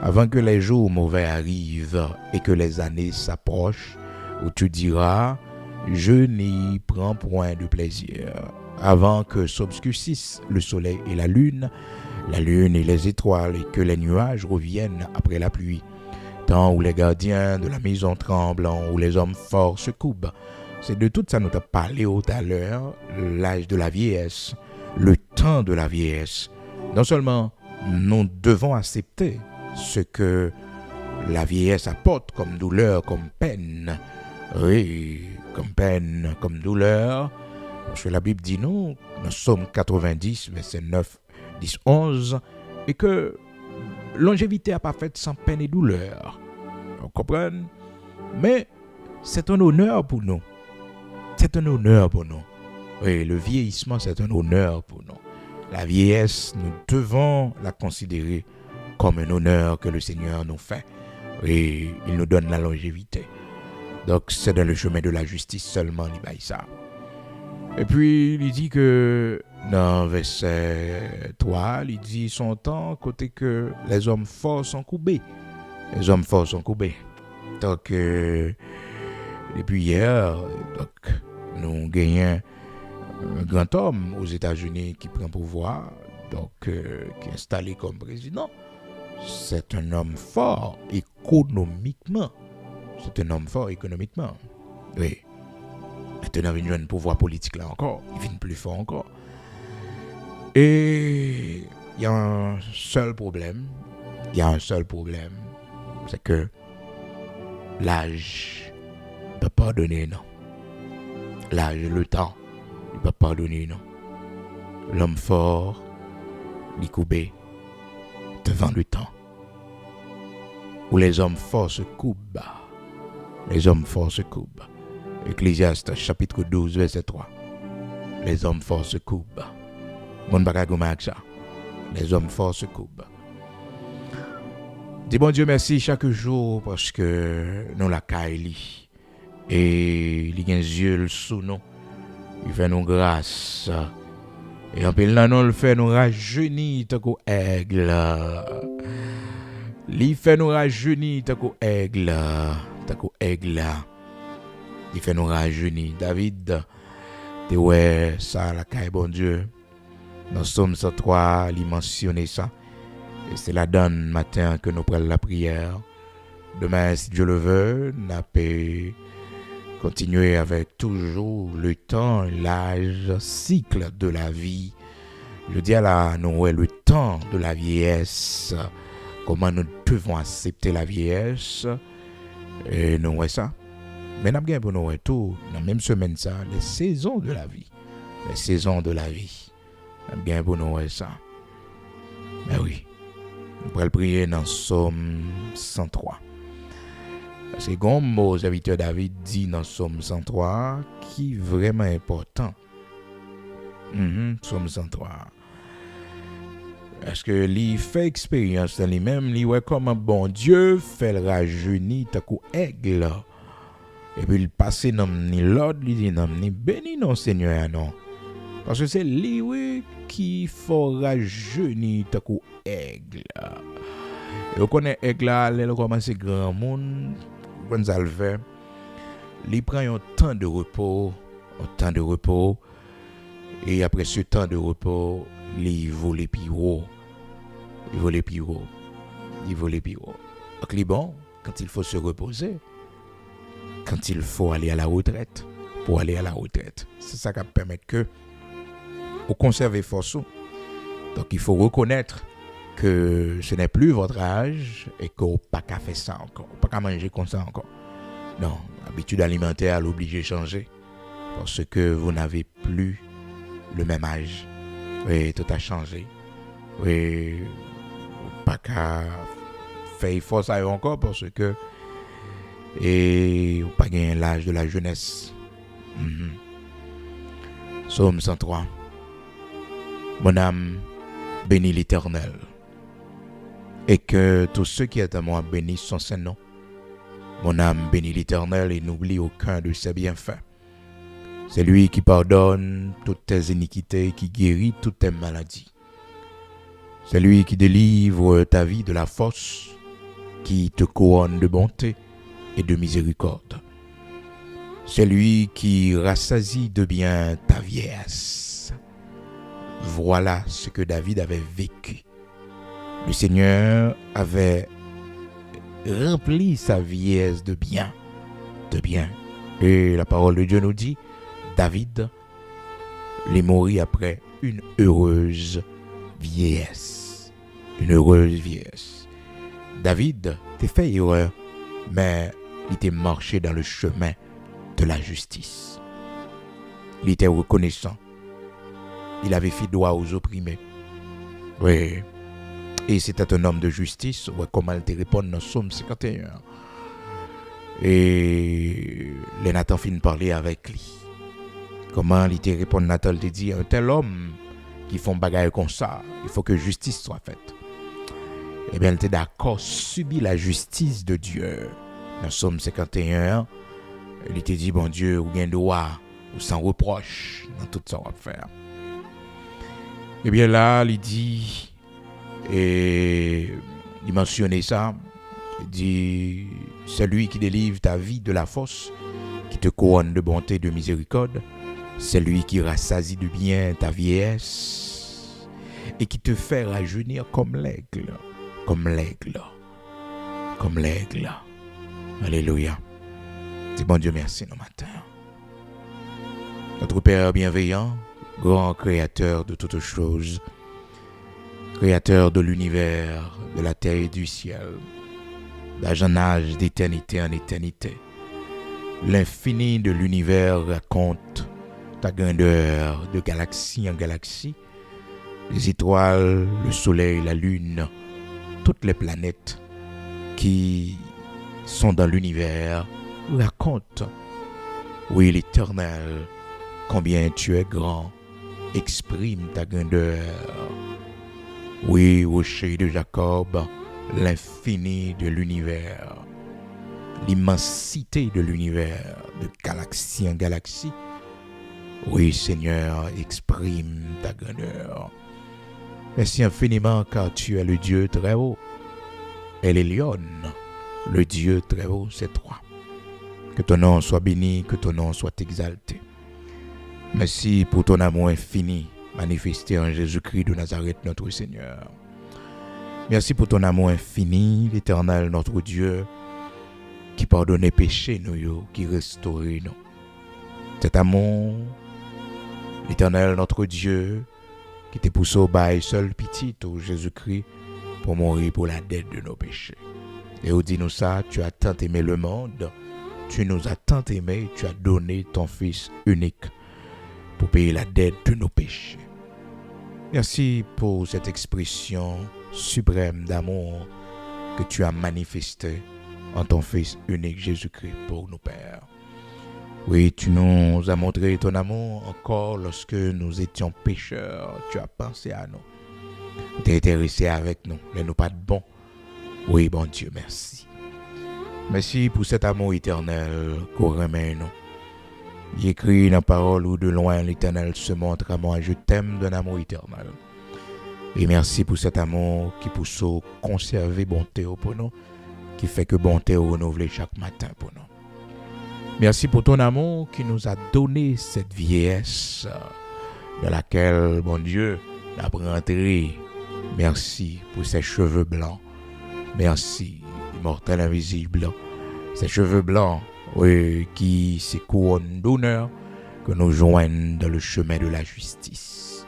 Avant que les jours mauvais arrivent et que les années s'approchent, où tu diras, je n'y prends point de plaisir. Avant que s'obscurcissent le soleil et la lune et les étoiles, et que les nuages reviennent après la pluie. Temps où les gardiens de la maison tremblent, où les hommes forts se coupent. C'est de tout ça nous t'a parlé tout à l'heure, l'âge de la vieillesse, le temps de la vieillesse. Non seulement nous devons accepter ce que la vieillesse apporte comme douleur, comme peine. Oui, comme peine, comme douleur. Parce que la Bible dit nous, dans Psaume 90, verset 9, 10, 11, et que longévité n'a pas fait sans peine et douleur. Vous comprenez? Mais c'est un honneur pour nous. C'est un honneur pour nous. Oui, le vieillissement, c'est un honneur pour nous. La vieillesse, nous devons la considérer comme un honneur que le Seigneur nous fait. Et il nous donne la longévité. Donc, c'est dans le chemin de la justice seulement, il baille ça. Et puis, il dit que, dans verset 3, il dit son temps, côté que les hommes forts sont coupés. Les hommes forts sont coupés. Donc, depuis hier, donc, nous gagnons un grand homme aux États-Unis qui prend pouvoir, donc, qui est installé comme président. C'est un homme fort économiquement. C'est un homme fort économiquement. Oui. Maintenant, il vient un pouvoir politique là encore. Il vient plus fort encore. Et il y a un seul problème. C'est que l'âge ne peut pas donner, non. L'âge, le temps, il ne peut pas donner, non. L'homme fort, il coupé devant le temps. Où les hommes forts se coupent. Les hommes forts se coupent. Ecclésiaste chapitre 12, verset 3. Les hommes forts se coupent. Mon bagagoma avec ça. Les hommes forts se coupent. Dis bon Dieu merci chaque jour parce que nous la caille et il y a un yeux sous nous. Il fait nous grâce. Et en pile nous le fait nous rajeunir tant qu'au aigle. Il fait nous rajeunir tant qu'au aigle. Il fait nous rajeunir. David, tu ouais ça la caille bon Dieu. Dans Psaume 103, il mentionne ça. Et c'est la donne matin que nous prenons la prière. Demain, si Dieu le veut, nous allons continuer avec toujours le temps, l'âge, cycle de la vie. Je dis à la nous le temps de la vieillesse. Comment nous devons accepter la vieillesse. Et nous voyons ça. Mais nous avons pour nous tout, dans la même semaine, ça, les saisons de la vie. Les saisons de la vie. Nous avons bien pour nous ça. Mais oui. Nous pourrons prier dans Psaume 103. Parce que comme mon serviteur David dit dans Psaume 103, qui est vraiment important. Psaume 103. Est-ce que lui fait expérience dans lui-même, lui voit comme un bon Dieu fait le rajeunir ta coup aigle. Et puis il passe dans ni l'ordre, il dit non ni béni non Seigneur non. Parce que c'est lui qui faut rajeunir ta coup aigle. Et on connaît aigle là, il commence grand monde, Gonzalve. Il prend un temps de repos, et après ce temps de repos, il vole plus haut. Donc il est bon quand il faut se reposer, quand il faut aller à la retraite, c'est ça qui permet que vous conservez force. Donc il faut reconnaître que ce n'est plus votre âge et que vous n'avez pas faire ça encore, vous n'avez pas manger comme ça encore. Non, l'habitude alimentaire l'oblige à changer parce que vous n'avez plus le même âge. Oui, tout a changé. Oui, pas qu'à faire force à encore parce que et pas gagner l'âge de la jeunesse. Psaume 103. Mon âme bénit l'Éternel et que tous ceux qui est à moi bénissent son saint nom. Mon âme bénit l'Éternel et n'oublie aucun de ses bienfaits. C'est lui qui pardonne toutes tes iniquités, qui guérit toutes tes maladies. C'est lui qui délivre ta vie de la fosse, qui te couronne de bonté et de miséricorde. C'est lui qui rassasie de bien ta vieillesse. Voilà ce que David avait vécu. Le Seigneur avait rempli sa vieillesse de bien, de bien. Et la parole de Dieu nous dit, David les mourit après une heureuse vieillesse. Une heureuse vieillesse. David t'a fait erreur, mais il était marché dans le chemin de la justice. Il était reconnaissant. Il avait fait droit aux opprimés. Oui. Et c'était un homme de justice. Ouais, comment il te répond dans Psaume 51. Et les Nathan finit parler avec lui. Comment il te répond, Nathan te dit, un tel homme qui font bagaille comme ça, il faut que justice soit faite. Eh bien, il était d'accord, subit la justice de Dieu. Dans Psaume 51, il te dit, bon Dieu, ou bien droit, ou sans reproche, dans tout ça on va faire. Eh bien là, il dit, et il mentionnait ça, il dit, c'est lui qui délivre ta vie de la fosse, qui te couronne de bonté et de miséricorde, c'est lui qui rassasie de bien ta vieillesse, et qui te fait rajeunir comme l'aigle, comme l'aigle, comme l'aigle. Alléluia. Dis bon Dieu merci nos matins. Notre Père bienveillant, grand créateur de toutes choses, créateur de l'univers, de la terre et du ciel, d'âge en âge, d'éternité en éternité. L'infini de l'univers raconte ta grandeur de galaxie en galaxie, les étoiles, le soleil, la lune, toutes les planètes qui sont dans l'univers racontent, oui l'Éternel, combien tu es grand, exprime ta grandeur. Oui, rocher de Jacob, l'infini de l'univers, l'immensité de l'univers, de galaxie en galaxie. Oui, Seigneur, exprime ta grandeur. Merci infiniment car tu es le Dieu très haut. Elle est Lyon, le Dieu très haut, c'est toi. Que ton nom soit béni, que ton nom soit exalté. Merci pour ton amour infini manifesté en Jésus-Christ de Nazareth, notre Seigneur. Merci pour ton amour infini, l'Éternel, notre Dieu, qui pardonne les péchés, nous, qui restaure nous. Cet amour, l'Éternel, notre Dieu, qui te pousse au bail seul petit, au Jésus-Christ, pour mourir pour la dette de nos péchés. Et on dit nous ça, tu as tant aimé le monde, tu nous as tant aimé, tu as donné ton Fils unique pour payer la dette de nos péchés. Merci pour cette expression suprême d'amour que tu as manifestée en ton Fils unique Jésus-Christ pour nous, Père. Oui, tu nous as montré ton amour encore lorsque nous étions pécheurs. Tu as pensé à nous. Tu es intéressé avec nous, mais nous pas de bon. Oui, bon Dieu, merci. Merci pour cet amour éternel qu'on remet nous. Il écrit dans la parole où de loin l'Éternel se montre à moi, je t'aime d'un amour éternel. Et merci pour cet amour qui pousse à conserver bonté pour nous, qui fait que bonté est renouvelée chaque matin pour nous. Merci pour ton amour qui nous a donné cette vieillesse dans laquelle, bon Dieu, n'a pas rentré. Merci pour ces cheveux blancs. Merci, immortel invisible. Ces cheveux blancs, oui, qui se couronnent d'honneur que nous joignent dans le chemin de la justice.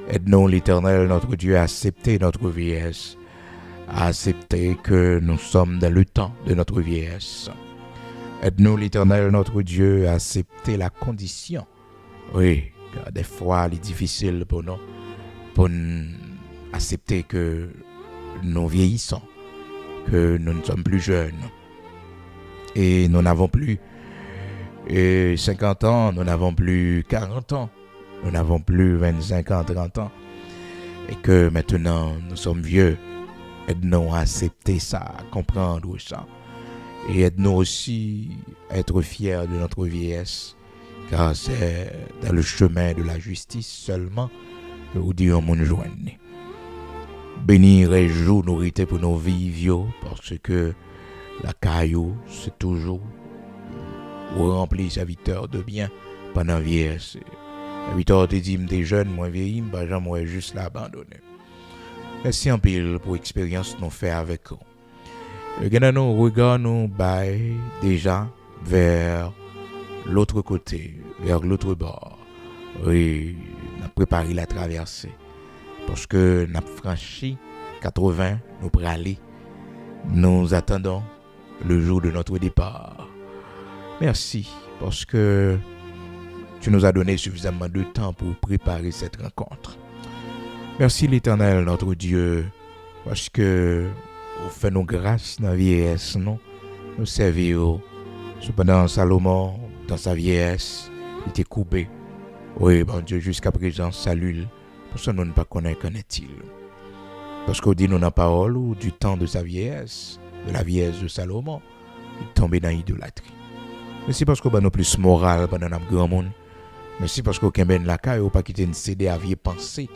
Aide-nous, l'Éternel, notre Dieu, à accepter notre vieillesse, à accepter que nous sommes dans le temps de notre vieillesse. Aide-nous, l'Éternel, notre Dieu, à accepter la condition. Oui, car des fois, il est difficile pour nous accepter que nous vieillissons, que nous ne sommes plus jeunes. Et nous n'avons plus 50 ans, nous n'avons plus 40 ans, nous n'avons plus 25 ans, 30 ans. Et que maintenant, nous sommes vieux. Aide-nous à accepter ça, à comprendre ça. Et aide-nous aussi à être fiers de notre vieillesse, car c'est dans le chemin de la justice seulement que nous disons nous joindre. Bénir les jours nourrités pour nos vies, parce que la caillou, c'est toujours rempli serviteur de bien pendant vieillesse. Serviteur te dit, t'es jeune, moi vieilli, moi juste l'abandonner. Merci en pile pour l'expérience nous fait avec vous. Nous regardons déjà vers l'autre côté, vers l'autre bord. Oui, nous avons préparé la traversée. Parce que nous avons franchi 80, nous pour aller. Nous attendons le jour de notre départ. Merci, parce que tu nous as donné suffisamment de temps pour préparer cette rencontre. Merci l'Éternel, notre Dieu, parce que vous faites nos grâces dans la vieillesse, nous servir. Cependant, Salomon, dans sa vieillesse, il était coupé. Oui, bon Dieu, jusqu'à présent, salut. Pour ça, nous ne pas connaître qu'en est-il. Parce qu'on dit nous dans la parole ou du temps de sa vieillesse, de la vieillesse de Salomon, il tombait dans l'idolâtrie. Merci parce qu'on a nos plus moral pendant notre grand monde. Merci parce qu'on a la caille ou pas quitter une CD à vieille pensée,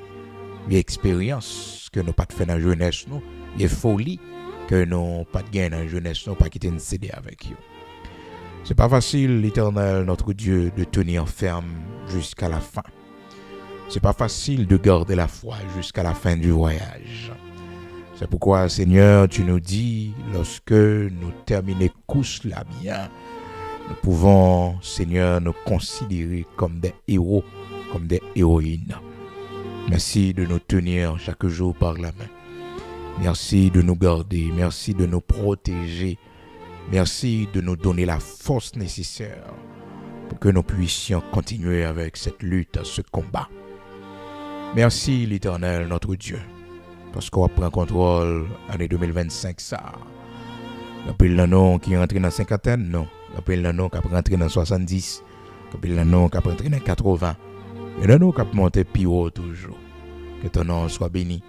vieille expérience que nous pas fait dans la jeunesse, nous, vieille folie que nous pas de gain dans la jeunesse, nous pas quitter une CD avec eux. C'est pas facile, l'Éternel, notre Dieu, de tenir ferme jusqu'à la fin. C'est pas facile de garder la foi jusqu'à la fin du voyage. C'est pourquoi, Seigneur, tu nous dis, lorsque nous terminons course là bien, nous pouvons, Seigneur, nous considérer comme des héros, comme des héroïnes. Merci de nous tenir chaque jour par la main. Merci de nous garder, merci de nous protéger. Merci de nous donner la force nécessaire pour que nous puissions continuer avec cette lutte, ce combat. Merci l'Éternel, notre Dieu, parce qu'on prend contrôle l'année 2025, ça. Rappelle le nom qui est entré dans la cinquantaine, non. Rappelle le nom qui est rentré dans 70, rappelle le nom qui est rentré dans 80. Et le nom qui est monté plus haut toujours. Que ton nom soit béni,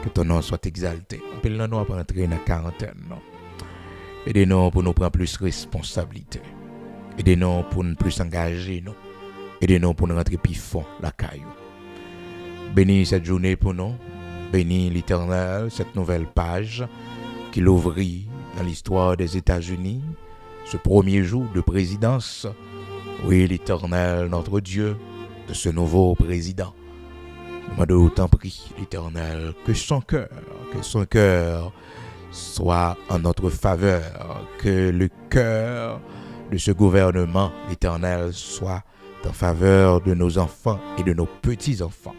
que ton nom soit exalté. Rappelle le nom qui est rentré dans la quarantaine, non. Aidez-nous pour nous prendre plus responsabilité. Aidez-nous pour nous plus engager, non. Aidez-nous pour nous rentrer plus fort la caillou. Bénis cette journée pour nous. Bénis l'Éternel, cette nouvelle page qu'il ouvrit dans l'histoire des États-Unis, ce premier jour de présidence. Oui, l'Éternel, notre Dieu, de ce nouveau président. Nous t'en prie, l'Éternel, que son cœur soit en notre faveur, que le cœur de ce gouvernement, l'Éternel, soit en faveur de nos enfants et de nos petits-enfants.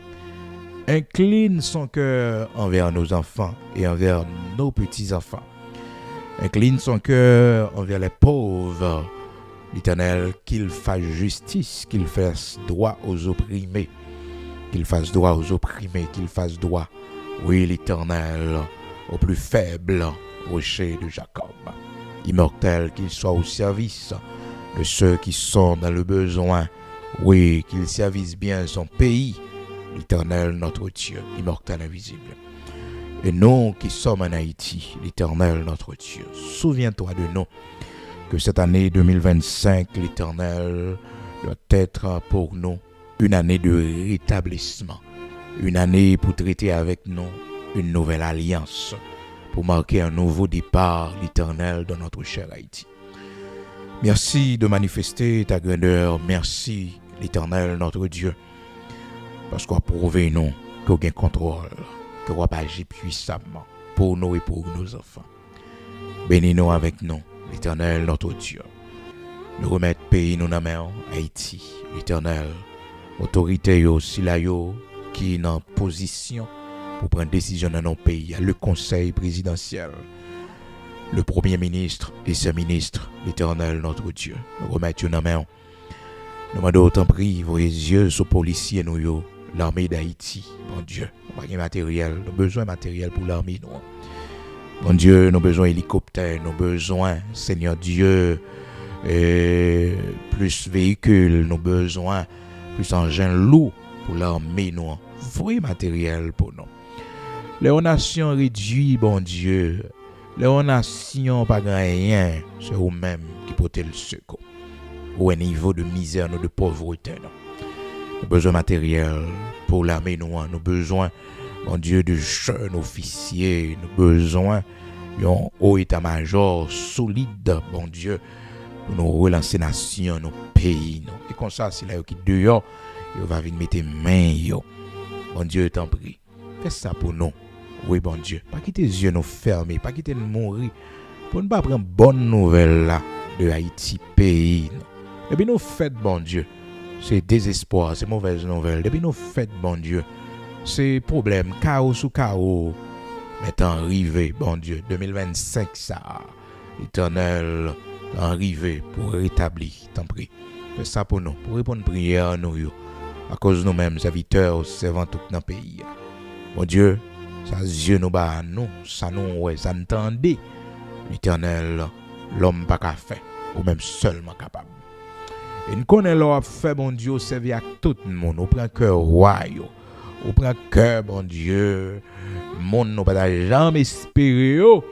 Incline son cœur envers nos enfants et envers nos petits-enfants. Incline son cœur envers les pauvres. L'Éternel, qu'il fasse justice, qu'il fasse droit aux opprimés. Qu'il fasse droit aux opprimés, qu'il fasse droit, oui, l'Éternel, aux plus faibles, rochers de Jacob. Immortel, qu'il soit au service de ceux qui sont dans le besoin. Oui, qu'il servisse bien son pays. L'Éternel, notre Dieu, immortel, invisible. Et nous qui sommes en Haïti, l'Éternel, notre Dieu, souviens-toi de nous, que cette année 2025, l'Éternel, doit être pour nous une année de rétablissement, une année pour traiter avec nous une nouvelle alliance, pour marquer un nouveau départ, l'Éternel, dans notre cher Haïti. Merci de manifester ta grandeur, merci, l'Éternel, notre Dieu, parce qu'on a prouvé nous qu'on a contrôle, qu'on a agi puissamment pour nous et pour nos enfants. Bénis-nous avec nous, l'Éternel, notre Dieu. Nous remettre pays nous dans main, Haïti, l'Éternel, autorité aussi là qui est en position pour prendre décision dans nos pays, le conseil présidentiel, le premier ministre et ses ministres, l'Éternel, notre Dieu. Nous remettons dans main. Nous demandons autant pris, vos yeux sur les policiers, nous, l'armée d'Haïti, mon Dieu. Nous avons matériel, nous avons besoin de matériel pour l'armée, nous. Mon Dieu, nous avons besoin d'hélicoptères, nous avons besoin, Seigneur Dieu, plus véhicules, nous avons besoin plus engins lourds pour l'armée, nous. Vrai matériel pour nous. Les nations réduites, bon Dieu, les nations pas rien, c'est eux-mêmes qui portent le secours. Ou un niveau de misère, de pauvreté. Nous avons besoin de matériel pour l'armée, nous avons besoin, Bon Dieu, de jeunes officiers, nous besoin d'un haut état-major solide, bon Dieu, pour nous relancer nation, nos pays, nous. Et comme ça, c'est là qui dehors, il va venir mettre main, yo. Bon Dieu, t'en prie. Fais ça pour nous. Oui, bon Dieu. Pas quitter les yeux nous fermés, pas quitter nous mourir. Pour ne pas prendre bonne nouvelle là de Haïti, pays. Depuis nous faites, bon Dieu, c'est désespoir, c'est mauvaise nouvelle. Depuis nous faites, bon Dieu, c'est problème, chaos sous chaos. Maintenant, arrivé, bon Dieu, 2025, ça, l'Éternel, arrivé pour rétablir, t'en prie. Fais ça pour nous, pour répondre à prière, nous, à cause de nous-mêmes, serviteurs, servants, tout dans le pays. Bon Dieu, ça yeux nous bat nous, ça nous, ouais, ça entendait. L'Éternel, l'homme pas qu'à faire, ou même seulement capable. Et nous connaissons l'homme fait, bon Dieu, servir à tout le monde. On prend cœur roi, on prend cœur, bon Dieu, monde nous pas jamais espéré, ou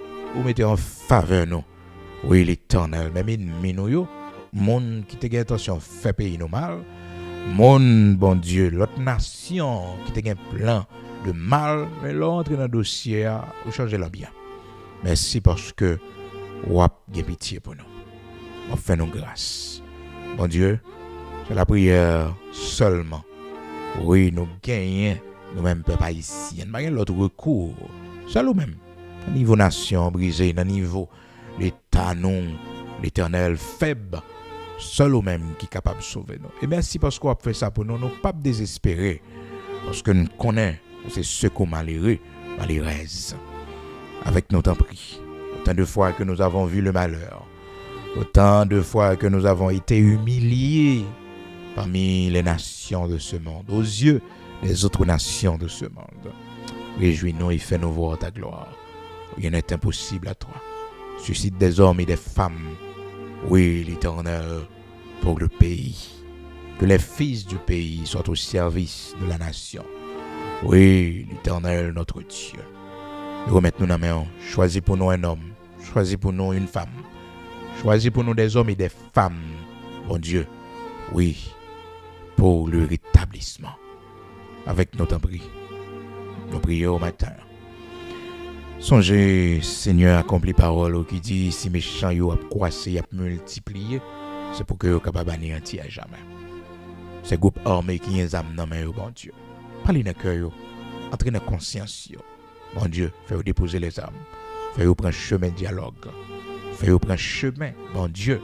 mettez en faveur nous. Oui, l'Éternel, même ennemi nous, monde qui te gagne attention, fait payer nous mal. Monde, bon Dieu, l'autre nation qui te gagne plan de mal, mais l'entre dans le dossier, ou changer la bien. Merci parce que vous avez pitié pour nous. On fait nous grâce. Bon Dieu, c'est la prière seulement. Oui, nous gagnons, nous-mêmes, peuple haïtien. Nous n'avons l'autre recours. C'est nous-mêmes. Au niveau nation brisée, au niveau l'État, nous, l'Éternel faible. Seul nous-mêmes qui est capable de sauver nous. Et merci parce qu'on a fait ça pour nous. Nous ne sommes pas désespérés. Parce que nous connaissons, c'est ce qu'on malheureux, malheureuse. Avec nos temps pris. Autant de fois que nous avons vu le malheur. Autant de fois que nous avons été humiliés parmi les nations de ce monde, aux yeux des autres nations de ce monde. Réjouis-nous et fais-nous voir ta gloire. Rien n'est impossible à toi. Suscite des hommes et des femmes, oui, l'Éternel, pour le pays. Que les fils du pays soient au service de la nation. Oui, l'Éternel, notre Dieu. Remettez-nous dans la main. Choisis pour nous un homme. Choisis pour nous une femme. Choisis pour nous des hommes et des femmes. Bon Dieu. Oui. Pour le rétablissement. Avec notre prière. Nous prions au matin. Songez, Seigneur, accompli parole qui dit si méchant yo a croissé, a multiplié, c'est pour que yo capable anéantir à jamais. Ces groupes armés qui ont âme dans main yo, bon Dieu. Parlez dans cœur yo. Entrez dans conscience yo. Bon Dieu, fais-vous déposer les armes. Fais-vous prendre chemin de dialogue. Fais-vous prendre chemin, bon Dieu,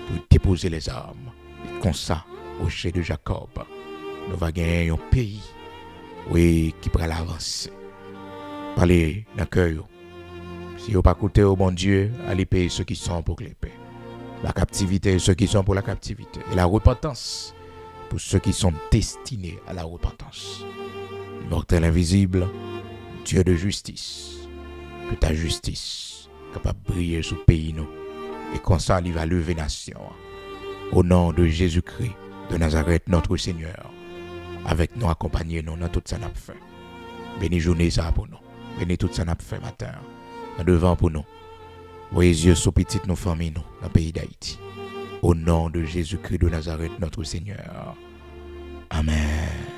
pour déposer les armes. Et comme ça, au chai de Jacob, nous allons gagner un pays, oui, qui pourra l'avancer. Parlez dans le cœur. Si vous pas écouté au bon Dieu, allez payer ceux qui sont pour les paix. La captivité, ceux qui sont pour la captivité. Et la repentance, pour ceux qui sont destinés à la repentance. Immortel invisible, Dieu de justice, que ta justice capable de briller sur le pays nous. Et comme ça, il va lever nation. Au nom de Jésus-Christ de Nazareth, notre Seigneur, avec nous, accompagnez-nous dans tout ça n'a fait. Bénis journée ça pour nous. Bénis tout ça n'a fait matin. En devant pour nous. Voyez yeux sur petite nos familles nous dans le pays d'Haïti. Au nom de Jésus-Christ de Nazareth, notre Seigneur. Amen.